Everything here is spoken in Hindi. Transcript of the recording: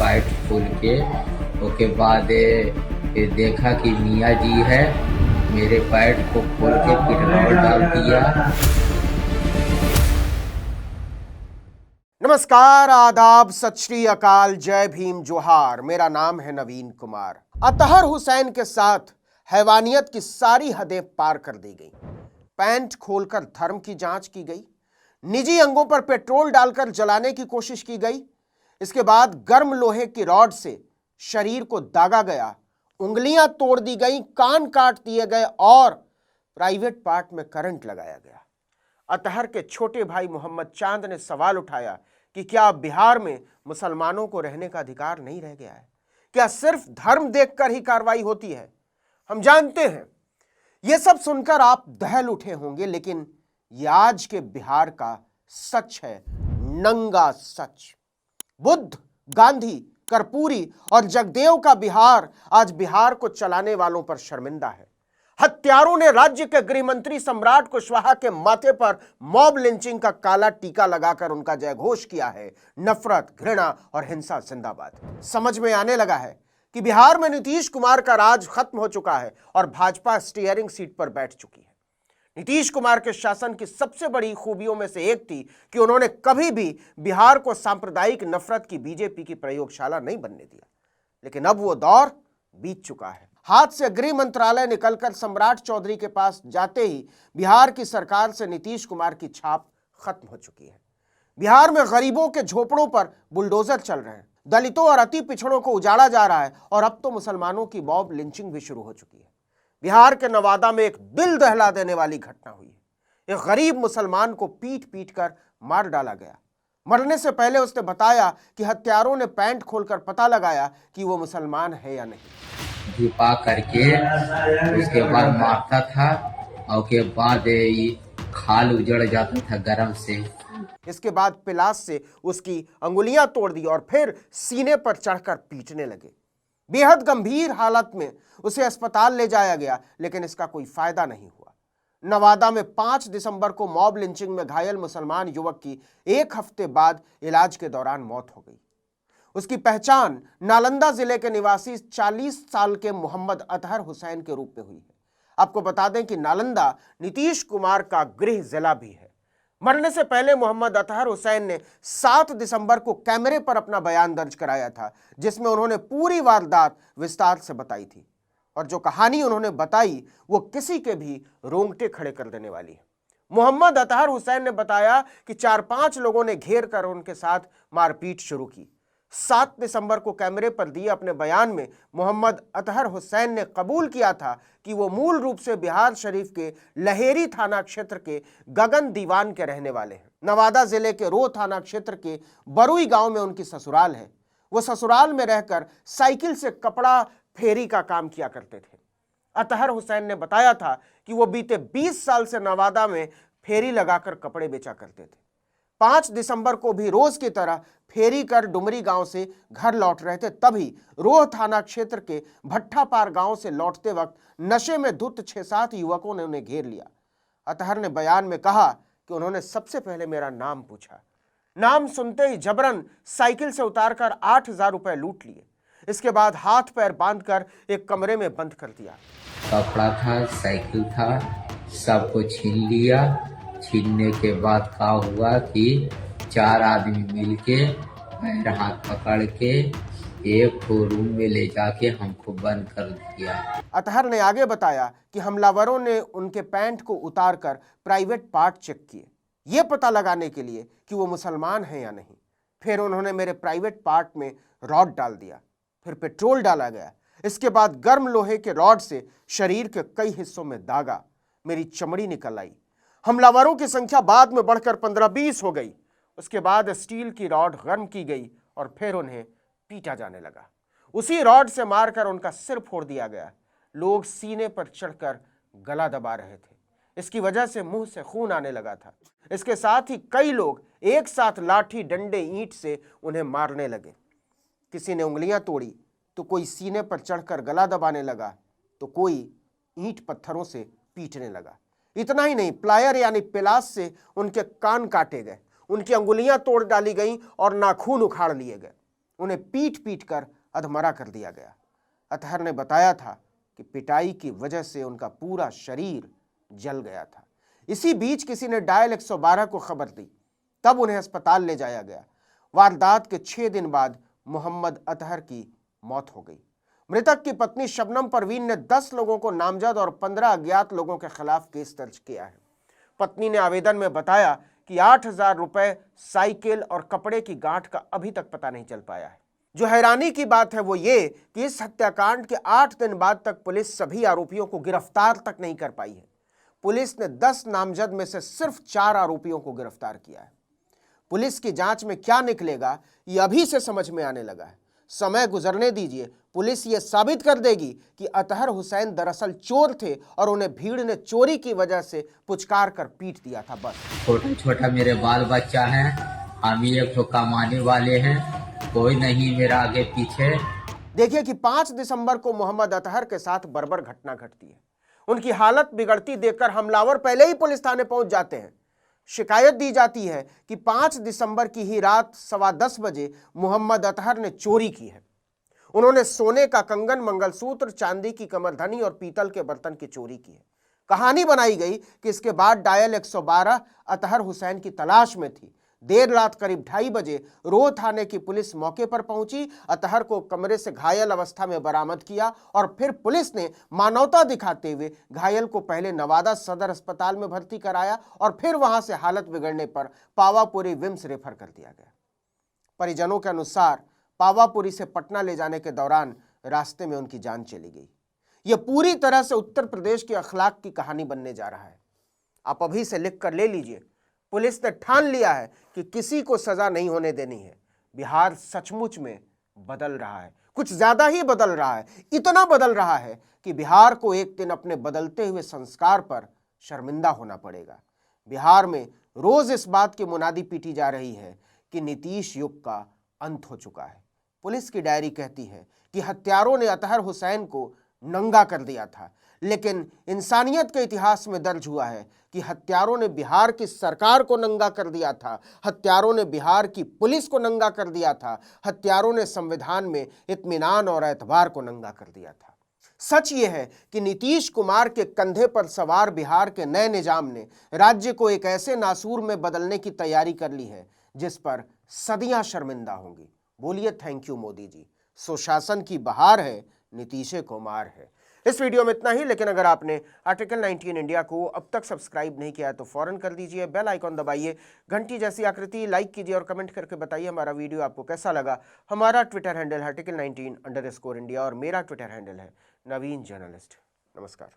पैंट खोल के उसके बाद फिर देखा कि मियाँ जी है, मेरे पैंट को खोल के पेट्रोल डाल दिया। नमस्कार, आदाब, सत श्री अकाल, जय भीम, जोहार। मेरा नाम है नवीन कुमार। अतहर हुसैन के साथ हैवानियत की सारी हदें पार कर दी गई। पैंट खोलकर धर्म की जांच की गई, निजी अंगों पर पेट्रोल डालकर जलाने की कोशिश की गई। इसके बाद गर्म लोहे की रॉड से शरीर को दागा गया, उंगलियां तोड़ दी गई, कान काट दिए गए और प्राइवेट पार्ट में करंट लगाया गया। अतहर के छोटे भाई मोहम्मद चांद ने सवाल उठाया कि क्या बिहार में मुसलमानों को रहने का अधिकार नहीं रह गया है? क्या सिर्फ धर्म देखकर ही कार्रवाई होती है? हम जानते हैं यह सब सुनकर आप दहल उठे होंगे, लेकिन यह आज के बिहार का सच है, नंगा सच। बुद्ध, गांधी, कर्पूरी और जगदेव का बिहार आज बिहार को चलाने वालों पर शर्मिंदा है। हत्यारों ने राज्य के गृह मंत्री सम्राट कुशवाहा के माथे पर मॉब लिंचिंग का काला टीका लगाकर उनका जयघोष किया है। नफरत, घृणा और हिंसा जिंदाबाद। समझ में आने लगा है कि बिहार में नीतीश कुमार का राज खत्म हो चुका है और भाजपा स्टीयरिंग सीट पर बैठ चुकी है। नीतीश कुमार के शासन की सबसे बड़ी खूबियों में से एक थी कि उन्होंने कभी भी बिहार को सांप्रदायिक नफरत की बीजेपी की प्रयोगशाला नहीं बनने दिया। लेकिन अब वो दौर बीत चुका है। हाथ से गृह मंत्रालय निकलकर सम्राट चौधरी के पास जाते ही बिहार की सरकार से नीतीश कुमार की छाप खत्म हो चुकी है। बिहार में गरीबों के झोपड़ों पर बुलडोजर चल रहे हैं, दलितों और अति पिछड़ों को उजाड़ा जा रहा है और अब तो मुसलमानों की मॉब लिंचिंग भी शुरू हो चुकी है। बिहार के नवादा में एक दिल दहला देने वाली घटना हुई है। एक गरीब मुसलमान को पीट पीट कर मार डाला गया। मरने से पहले उसने बताया कि हत्यारों ने पैंट खोलकर पता लगाया कि वो मुसलमान है या नहीं। छिपा करके उसके बाद मारता था और उसके बाद ये खाल उजड़ जाता था गरम से। इसके बाद पिलास से उसकी अंगुलियां तोड़ दी और फिर सीने पर चढ़कर पीटने लगे। बेहद गंभीर हालत में उसे अस्पताल ले जाया गया, लेकिन इसका कोई फायदा नहीं हुआ। नवादा में 5 दिसंबर को मॉब लिंचिंग में घायल मुसलमान युवक की 1 हफ्ते बाद इलाज के दौरान मौत हो गई। उसकी पहचान नालंदा जिले के निवासी 40 साल के मोहम्मद अतहर हुसैन के रूप में हुई है। आपको बता दें कि नालंदा नीतीश कुमार का गृह जिला भी है। मरने से पहले मोहम्मद अतहर हुसैन ने 7 दिसंबर को कैमरे पर अपना बयान दर्ज कराया था, जिसमें उन्होंने पूरी वारदात विस्तार से बताई थी। और जो कहानी उन्होंने बताई वो किसी के भी रोंगटे खड़े कर देने वाली है। मोहम्मद अतहर हुसैन ने बताया कि 4-5 लोगों ने घेर कर उनके साथ मारपीट शुरू की। 7 दिसंबर को कैमरे पर दिए अपने बयान में मोहम्मद अतहर हुसैन ने कबूल किया था कि वो मूल रूप से बिहार शरीफ के लहेरी थाना क्षेत्र के गगन दीवान के रहने वाले हैं। नवादा जिले के रो थाना क्षेत्र के बरुई गांव में उनकी ससुराल है। वो ससुराल में रहकर साइकिल से कपड़ा फेरी का काम किया करते थे। अतहर हुसैन ने बताया था कि वो बीते 20 साल से नवादा में फेरी लगाकर कपड़े बेचा करते थे। 5 दिसंबर को भी रोज की तरह फेरी कर डुमरी गांव से घर लौट रहे थे। तभी रोह थाना क्षेत्र के भट्ठापार गांव से लौटते वक्त नशे में धुत 6-7 युवकों ने उन्हें घेर लिया। अतहर ने बयान में कहा कि उन्होंने सबसे पहले मेरा नाम पूछा। नाम सुनते ही जबरन साइकिल से उतारकर 8,000 रुपए लूट लिए। इसके बाद हाथ पैर बांधकर एक कमरे में बंद कर दिया। कपड़ा था, साइकिल था, सबको छीन लिया। छीनने के बाद क्या हुआ कि 4 आदमी मिलके पैर हाथ पकड़ के एक रूम में ले जाके हमको बंद कर दिया। अतहर ने आगे बताया कि हमलावरों ने उनके पैंट को उतारकर प्राइवेट पार्ट चेक किए, ये पता लगाने के लिए कि वो मुसलमान हैं या नहीं। फिर उन्होंने मेरे प्राइवेट पार्ट में रॉड डाल दिया, फिर पेट्रोल डाला गया। इसके बाद गर्म लोहे के रॉड से शरीर के कई हिस्सों में दागा, मेरी चमड़ी निकल आई। हमलावरों की संख्या बाद में बढ़कर 15-20 हो गई। उसके बाद स्टील की रॉड गर्म की गई और फिर उन्हें पीटा जाने लगा। उसी रॉड से मारकर उनका सिर फोड़ दिया गया। लोग सीने पर चढ़कर गला दबा रहे थे। इसकी वजह से मुंह से खून आने लगा था। इसके साथ ही कई लोग एक साथ लाठी, डंडे, ईंट से उन्हें मारने लगे। किसी ने उंगलियां तोड़ी तो कोई सीने पर चढ़कर गला दबाने लगा, तो कोई ईंट पत्थरों से पीटने लगा। इतना ही नहीं, प्लायर यानी पिलास से उनके कान काटे गए, उनकी अंगुलियां तोड़ डाली गईं और नाखून उखाड़ लिए गए। उन्हें पीट पीट कर अधमरा कर दिया गया। अतहर ने बताया था कि पिटाई की वजह से उनका पूरा शरीर जल गया था। इसी बीच किसी ने डायल 112 को खबर दी, तब उन्हें अस्पताल ले जाया गया। वारदात के 6 दिन बाद मोहम्मद अतहर की मौत हो गई। मृतक की पत्नी शबनम परवीन ने 10 लोगों को नामजद और 15 अज्ञात लोगों के खिलाफ केस दर्ज किया है। पत्नी ने आवेदन में बताया कि 8,000 रुपए, साइकिल और कपड़े की गांठ का अभी तक पता नहीं चल पाया है। जो हैरानी की बात है वो ये कि इस हत्याकांड के 8 दिन बाद तक पुलिस सभी आरोपियों को गिरफ्तार तक नहीं कर पाई है। पुलिस ने 10 नामजद में से सिर्फ 4 आरोपियों को गिरफ्तार किया है। पुलिस की जांच में क्या निकलेगा ये अभी से समझ में आने लगा है। समय गुजरने दीजिए, पुलिस ये साबित कर देगी कि अतहर हुसैन दरअसल चोर थे और उन्हें भीड़ ने चोरी की वजह से पुचकार कर पीट दिया था। बस छोटा छोटा मेरे बाल बच्चा है, हम ही एक तो कमाने वाले हैं, कोई नहीं मेरा आगे पीछे। देखिए कि 5 दिसंबर को मोहम्मद अतहर के साथ बर्बर घटना घटती है। उनकी हालत बिगड़ती देखकर हमलावर पहले ही पुलिस थाने पहुंच जाते हैं। शिकायत दी जाती है कि 5 दिसंबर की ही रात 10:15 बजे मोहम्मद अतहर ने चोरी की है। उन्होंने सोने का कंगन, मंगलसूत्र, चांदी की कमरधनी और पीतल के बर्तन की चोरी की है। कहानी बनाई गई कि इसके बाद डायल 112 अतहर हुसैन की तलाश में थी। देर रात करीब 2:30 बजे रोह थाने की पुलिस मौके पर पहुंची, अतहर को कमरे से घायल अवस्था में बरामद किया और फिर पुलिस ने मानवता दिखाते हुए घायल को पहले नवादा सदर अस्पताल में भर्ती कराया और फिर वहां से हालत बिगड़ने पर पावापुरी विम्स रेफर कर दिया गया। परिजनों के अनुसार पावापुरी से पटना ले जाने के दौरान रास्ते में उनकी जान चली गई। यह पूरी तरह से उत्तर प्रदेश के अखलाक की कहानी बनने जा रहा है। आप अभी से लिख कर ले लीजिए। पुलिस ने ठान लिया है कि किसी को सजा नहीं होने देनी है। बिहार सचमुच में बदल रहा है, कुछ ज्यादा ही बदल रहा है। इतना बदल रहा है कि बिहार को एक दिन अपने बदलते हुए संस्कार पर शर्मिंदा होना पड़ेगा। बिहार में रोज इस बात की मुनादी पीटी जा रही है कि नीतीश युग का अंत हो चुका है। पुलिस की डायरी कहती है कि हत्यारों ने अतहर हुसैन को नंगा कर दिया था, लेकिन इंसानियत के इतिहास में दर्ज हुआ है कि हत्यारों ने बिहार की सरकार को नंगा कर दिया था, हत्यारों ने बिहार की पुलिस को नंगा कर दिया था, हत्यारों ने संविधान में इत्मीनान और एतबार को नंगा कर दिया था। सच ये है कि नीतीश कुमार के कंधे पर सवार बिहार के नए निजाम ने राज्य को एक ऐसे नासूर में बदलने की तैयारी कर ली है जिस पर सदियां शर्मिंदा होंगी। बोलिए थैंक यू मोदी जी। सुशासन की बहार है, नीतीश कुमार है। इस वीडियो में इतना ही, लेकिन अगर आपने आर्टिकल 19 इंडिया को अब तक सब्सक्राइब नहीं किया है तो फौरन कर दीजिए। बेल आइकॉन दबाइए, घंटी जैसी आकृति लाइक कीजिए और कमेंट करके बताइए हमारा वीडियो आपको कैसा लगा। हमारा ट्विटर हैंडल आर्टिकल 19_इंडिया और मेरा ट्विटर हैंडल है नवीन जर्नलिस्ट। नमस्कार।